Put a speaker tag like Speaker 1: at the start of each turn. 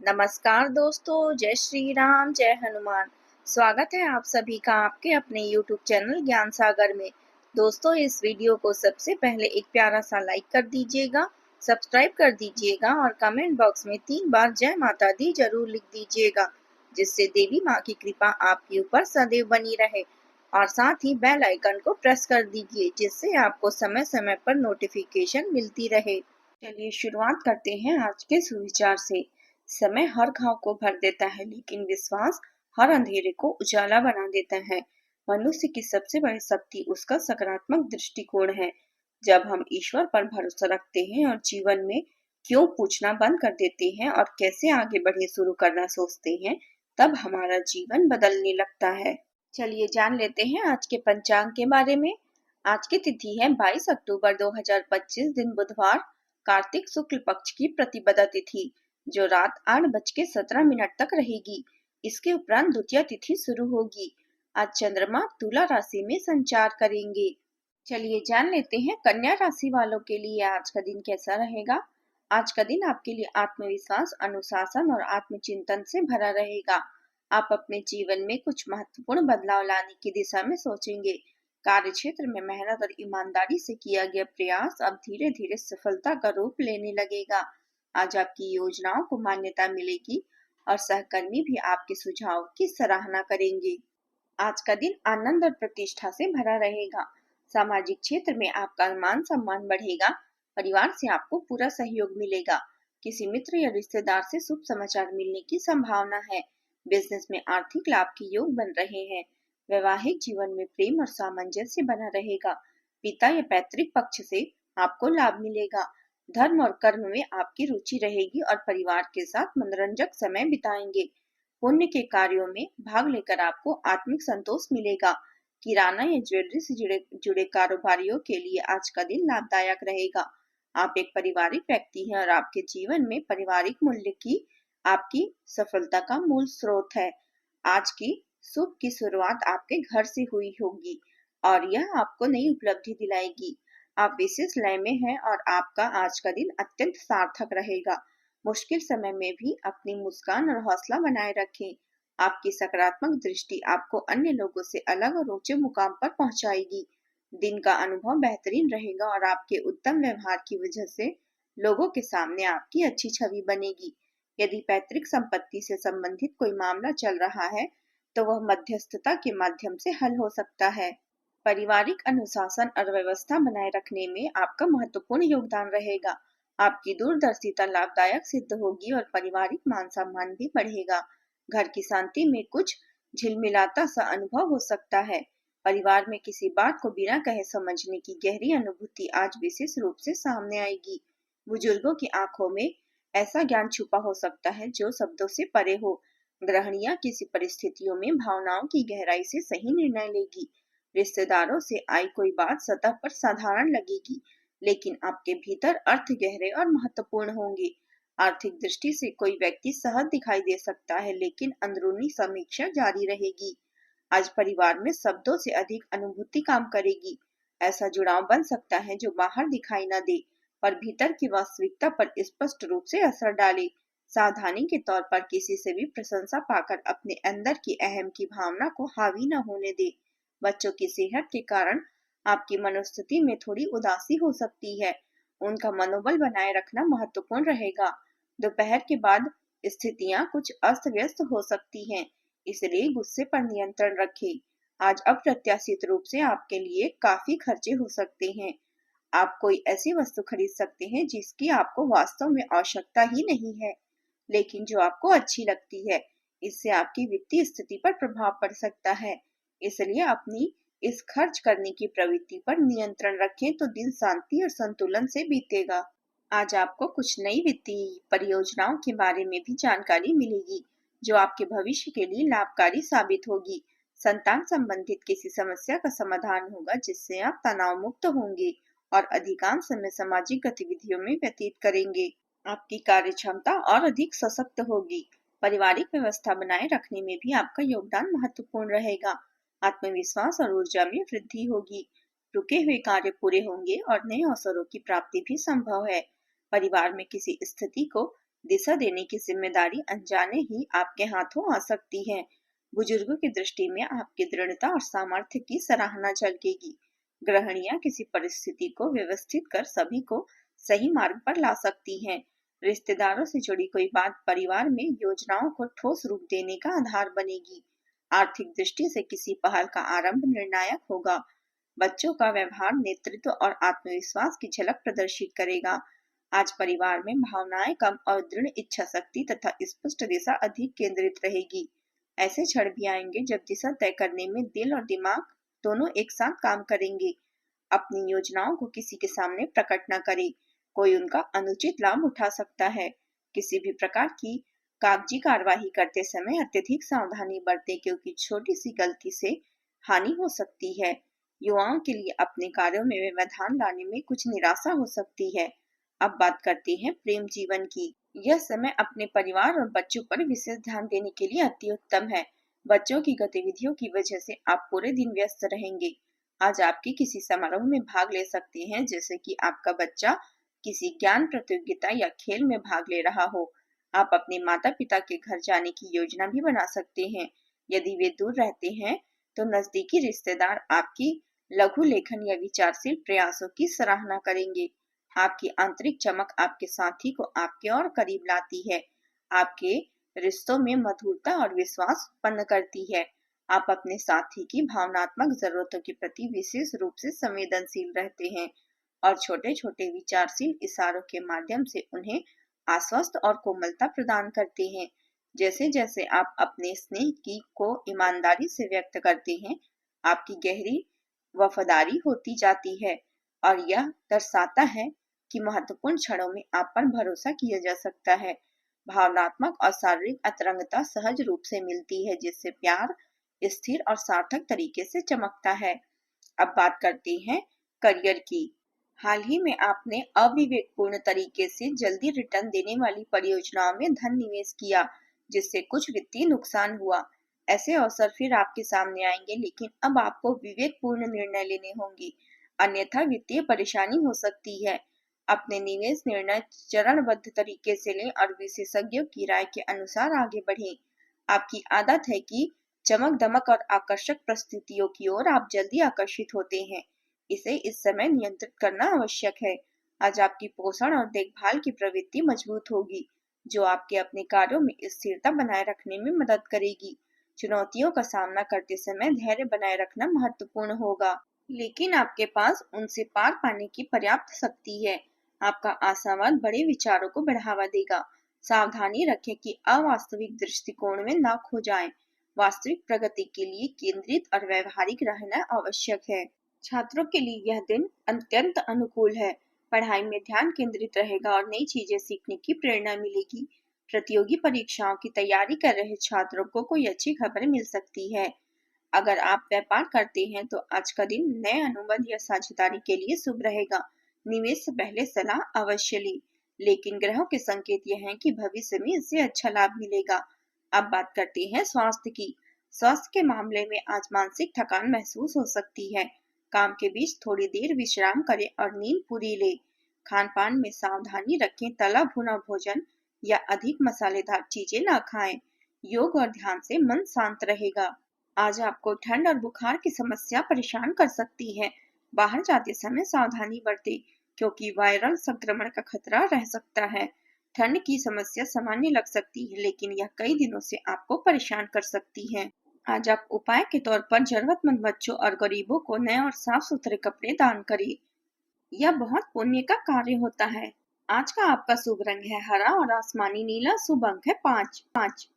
Speaker 1: नमस्कार दोस्तों, जय श्री राम, जय हनुमान। स्वागत है आप सभी का आपके अपने YouTube चैनल ज्ञान सागर में। दोस्तों, इस वीडियो को सबसे पहले एक प्यारा सा लाइक कर दीजिएगा, सब्सक्राइब कर दीजिएगा और कमेंट बॉक्स में 3 बार जय माता दी जरूर लिख दीजिएगा, जिससे देवी माँ की कृपा आपके ऊपर सदैव बनी रहे। और साथ ही बेल आइकन को प्रेस कर दीजिए, जिससे आपको समय समय पर नोटिफिकेशन मिलती रहे। चलिए शुरुआत करते हैं आज के सुविचार से। समय हर घाव को भर देता है, लेकिन विश्वास हर अंधेरे को उजाला बना देता है। मनुष्य की सबसे बड़ी शक्ति उसका सकारात्मक दृष्टिकोण है। जब हम ईश्वर पर भरोसा रखते हैं और जीवन में क्यों पूछना बंद कर देते हैं और कैसे आगे बढ़े शुरू करना सोचते हैं, तब हमारा जीवन बदलने लगता है। चलिए जान लेते हैं आज के पंचांग के बारे में। आज की तिथि है 22 अक्टूबर 2025, दिन बुधवार, कार्तिक शुक्ल पक्ष की प्रतिपदा तिथि, जो रात 8:17 तक रहेगी। इसके उपरांत द्वितीय तिथि शुरू होगी। आज चंद्रमा तुला राशि में संचार करेंगे। चलिए जान लेते हैं कन्या राशि वालों के लिए आज का दिन कैसा रहेगा। आज का दिन आपके लिए आत्मविश्वास, अनुशासन और आत्मचिंतन से भरा रहेगा। आप अपने जीवन में कुछ महत्वपूर्ण बदलाव लाने की दिशा में सोचेंगे। कार्य क्षेत्र में मेहनत और ईमानदारी से किया गया प्रयास अब धीरे धीरे सफलता का रूप लेने लगेगा। आज आपकी योजनाओं को मान्यता मिलेगी और सहकर्मी भी आपके सुझाव की सराहना करेंगे। आज का दिन आनंद और प्रतिष्ठा से भरा रहेगा। सामाजिक क्षेत्र में आपका मान सम्मान बढ़ेगा। परिवार से आपको पूरा सहयोग मिलेगा। किसी मित्र या रिश्तेदार से शुभ समाचार मिलने की संभावना है। बिजनेस में आर्थिक लाभ के योग बन रहे हैं। वैवाहिक जीवन में प्रेम और सामंजस्य बना रहेगा। पिता या पैतृक पक्ष से आपको लाभ मिलेगा। धर्म और कर्म में आपकी रुचि रहेगी और परिवार के साथ मनोरंजक समय बिताएंगे। पुण्य के कार्यों में भाग लेकर आपको आत्मिक संतोष मिलेगा। किराना या ज्वेलरी से जुड़े कारोबारियों के लिए आज का दिन लाभदायक रहेगा। आप एक पारिवारिक व्यक्ति हैं और आपके जीवन में पारिवारिक मूल्य की आपकी सफलता का मूल स्रोत है। आज की शुभ की शुरुआत आपके घर से हुई होगी और यह आपको नई उपलब्धि दिलाएगी। आप विशेष लय में हैं और आपका आज का दिन अत्यंत सार्थक रहेगा। मुश्किल समय में भी अपनी मुस्कान और हौसला बनाए रखें। आपकी सकारात्मक दृष्टि आपको अन्य लोगों से अलग और ऊंचे मुकाम पर पहुंचाएगी। दिन का अनुभव बेहतरीन रहेगा और आपके उत्तम व्यवहार की वजह से लोगों के सामने आपकी अच्छी छवि बनेगी। यदि पैतृक संपत्ति से संबंधित कोई मामला चल रहा है, तो वह मध्यस्थता के माध्यम से हल हो सकता है। पारिवारिक अनुशासन और व्यवस्था बनाए रखने में आपका महत्वपूर्ण योगदान रहेगा। आपकी दूरदर्शिता लाभदायक सिद्ध होगी और पारिवारिक मान सम्मान भी बढ़ेगा। घर की शांति में कुछ झिलमिलाता सा अनुभव हो सकता है। परिवार में किसी बात को बिना कहे समझने की गहरी अनुभूति आज विशेष रूप से सामने आएगी। बुजुर्गों की आंखों में ऐसा ज्ञान छुपा हो सकता है जो शब्दों से परे हो। गृहिणियां किसी परिस्थितियों में भावनाओं की गहराई से सही निर्णय लेगी। रिश्तेदारों से आई कोई बात सतह पर साधारण लगेगी, लेकिन आपके भीतर अर्थ गहरे और महत्वपूर्ण होंगे। आर्थिक दृष्टि से कोई व्यक्ति सहज दिखाई दे सकता है, लेकिन अंदरूनी समीक्षा जारी रहेगी। आज परिवार में शब्दों से अधिक अनुभूति काम करेगी। ऐसा जुड़ाव बन सकता है जो बाहर दिखाई न दे, पर भीतर की वास्तविकता पर स्पष्ट रूप से असर डाले। सावधानी के तौर पर किसी से भी प्रशंसा पाकर अपने अंदर की अहम की भावना को हावी न होने दे। बच्चों की सेहत के कारण आपकी मनोस्थिति में थोड़ी उदासी हो सकती है। उनका मनोबल बनाए रखना महत्वपूर्ण रहेगा। दोपहर के बाद स्थितियां कुछ अस्त व्यस्त हो सकती हैं, इसलिए गुस्से पर नियंत्रण रखें। आज अप्रत्याशित रूप से आपके लिए काफी खर्चे हो सकते हैं। आप कोई ऐसी वस्तु खरीद सकते हैं जिसकी आपको वास्तव में आवश्यकता ही नहीं है, लेकिन जो आपको अच्छी लगती है। इससे आपकी वित्तीय स्थिति पर प्रभाव पड़ सकता है, इसलिए अपनी इस खर्च करने की प्रवृत्ति पर नियंत्रण रखें तो दिन शांति और संतुलन से बीतेगा। आज आपको कुछ नई वित्तीय परियोजनाओं के बारे में भी जानकारी मिलेगी, जो आपके भविष्य के लिए लाभकारी साबित होगी। संतान संबंधित किसी समस्या का समाधान होगा, जिससे आप तनाव मुक्त होंगे और अधिकांश समय सामाजिक गतिविधियों में व्यतीत करेंगे। आपकी कार्य क्षमता और अधिक सशक्त होगी। पारिवारिक व्यवस्था बनाए रखने में भी आपका योगदान महत्वपूर्ण रहेगा। आत्मविश्वास और ऊर्जा में वृद्धि होगी। रुके हुए कार्य पूरे होंगे और नए अवसरों की प्राप्ति भी संभव है। परिवार में किसी स्थिति को दिशा देने की जिम्मेदारी अनजाने ही आपके हाथों आ सकती है। बुजुर्गों की दृष्टि में आपकी दृढ़ता और सामर्थ्य की सराहना झलकेगी। गृहिणियां किसी परिस्थिति को व्यवस्थित कर सभी को सही मार्ग पर ला सकती हैं। रिश्तेदारों से जुड़ी कोई बात परिवार में योजनाओं को ठोस रूप देने का आधार बनेगी। आर्थिक दृष्टि से किसी पहल का आरंभ निर्णायक होगा। बच्चों का व्यवहार नेतृत्व और आत्मविश्वास की झलक प्रदर्शित करेगा। आज परिवार में भावनाएं कम और दृढ़ इच्छा शक्ति तथा स्पष्ट दिशा अधिक केंद्रित रहेगी। ऐसे क्षण भी आएंगे जब दिशा तय करने में दिल और दिमाग दोनों एक साथ काम करेंगे। अपनी योजनाओं को किसी के सामने प्रकट न करें, कोई उनका अनुचित लाभ उठा सकता है। किसी भी प्रकार की कागजी कार्यवाही करते समय अत्यधिक सावधानी बरतें, क्योंकि छोटी सी गलती से हानि हो सकती है। युवाओं के लिए अपने कार्यों में व्यवधान लाने में कुछ निराशा हो सकती है। अब बात करते हैं प्रेम जीवन की। यह समय अपने परिवार और बच्चों पर विशेष ध्यान देने के लिए अति उत्तम है। बच्चों की गतिविधियों की वजह से आप पूरे दिन व्यस्त रहेंगे। आज आपके किसी समारोह में भाग ले सकते हैं, जैसे कि आपका बच्चा किसी ज्ञान प्रतियोगिता या खेल में भाग ले रहा हो। आप अपने माता पिता के घर जाने की योजना भी बना सकते हैं। यदि वे दूर रहते हैं तो नजदीकी रिश्तेदार आपकी लघु लेखन या विचारशील प्रयासों की सराहना करेंगे। आपकी आंतरिक चमक आपके साथी को आपके और करीब लाती है, आपके रिश्तों में मधुरता और विश्वास उत्पन्न करती है। आप अपने साथी की भावनात्मक जरूरतों के प्रति विशेष रूप से संवेदनशील रहते हैं और छोटे छोटे विचारशील इशारों के माध्यम से उन्हें आश्वस्त और कोमलता प्रदान करते हैं। जैसे जैसे आप अपने स्नेह की को ईमानदारी से व्यक्त करते हैं, आपकी गहरी वफादारी होती जाती है और यह दर्शाता है कि महत्वपूर्ण क्षणों में आप पर भरोसा किया जा सकता है। भावनात्मक और शारीरिक अंतरंगता सहज रूप से मिलती है, जिससे प्यार स्थिर और सार्थक तरीके से चमकता है। अब बात करते हैं करियर की। हाल ही में आपने अविवेकपूर्ण तरीके से जल्दी रिटर्न देने वाली परियोजनाओं में धन निवेश किया, जिससे कुछ वित्तीय नुकसान हुआ। ऐसे अवसर फिर आपके सामने आएंगे, लेकिन अब आपको विवेकपूर्ण निर्णय लेने होंगे, अन्यथा वित्तीय परेशानी हो सकती है। अपने निवेश निर्णय चरणबद्ध तरीके से लें और विशेषज्ञों की राय के अनुसार आगे बढ़ें। आपकी आदत है कि चमक दमक और आकर्षक प्रस्तुतियों की ओर आप जल्दी आकर्षित होते हैं। इसे इस समय नियंत्रित करना आवश्यक है। आज आपकी पोषण और देखभाल की प्रवृत्ति मजबूत होगी, जो आपके अपने कार्यों में स्थिरता बनाए रखने में मदद करेगी। चुनौतियों का सामना करते समय धैर्य बनाए रखना महत्वपूर्ण होगा, लेकिन आपके पास उनसे पार पाने की पर्याप्त शक्ति है। आपका आशावाद बड़े विचारों को बढ़ावा देगा। सावधानी रखें कि अवास्तविक दृष्टिकोण में न खो जाएं। वास्तविक प्रगति के लिए केंद्रित और व्यवहारिक रहना आवश्यक है। छात्रों के लिए यह दिन अत्यंत अनुकूल है। पढ़ाई में ध्यान केंद्रित रहेगा और नई चीजें सीखने की प्रेरणा मिलेगी। प्रतियोगी परीक्षाओं की तैयारी कर रहे छात्रों को कोई अच्छी खबर मिल सकती है। अगर आप व्यापार करते हैं तो आज का दिन नए अनुबंध या साझेदारी के लिए शुभ रहेगा। निवेश से पहले सलाह अवश्य ली, लेकिन ग्रहों के संकेत यह हैं कि भविष्य में इससे अच्छा लाभ मिलेगा। अब बात करते हैं स्वास्थ्य की। स्वास्थ्य के मामले में आज मानसिक थकान महसूस हो सकती है। काम के बीच थोड़ी देर विश्राम करें और नींद पूरी लें। खान पान में सावधानी रखें, तला भुना भोजन या अधिक मसालेदार चीजें ना खाएं। योग और ध्यान से मन शांत रहेगा। आज आपको ठंड और बुखार की समस्या परेशान कर सकती है। बाहर जाते समय सावधानी बरतें, क्योंकि वायरल संक्रमण का खतरा रह सकता है। ठंड की समस्या सामान्य लग सकती है, लेकिन यह कई दिनों से आपको परेशान कर सकती है। आज आप उपाय के तौर पर जरूरतमंद बच्चों और गरीबों को नए और साफ सुथरे कपड़े दान करें। यह बहुत पुण्य का कार्य होता है। आज का आपका शुभ रंग है हरा और आसमानी नीला। शुभ अंक है 5।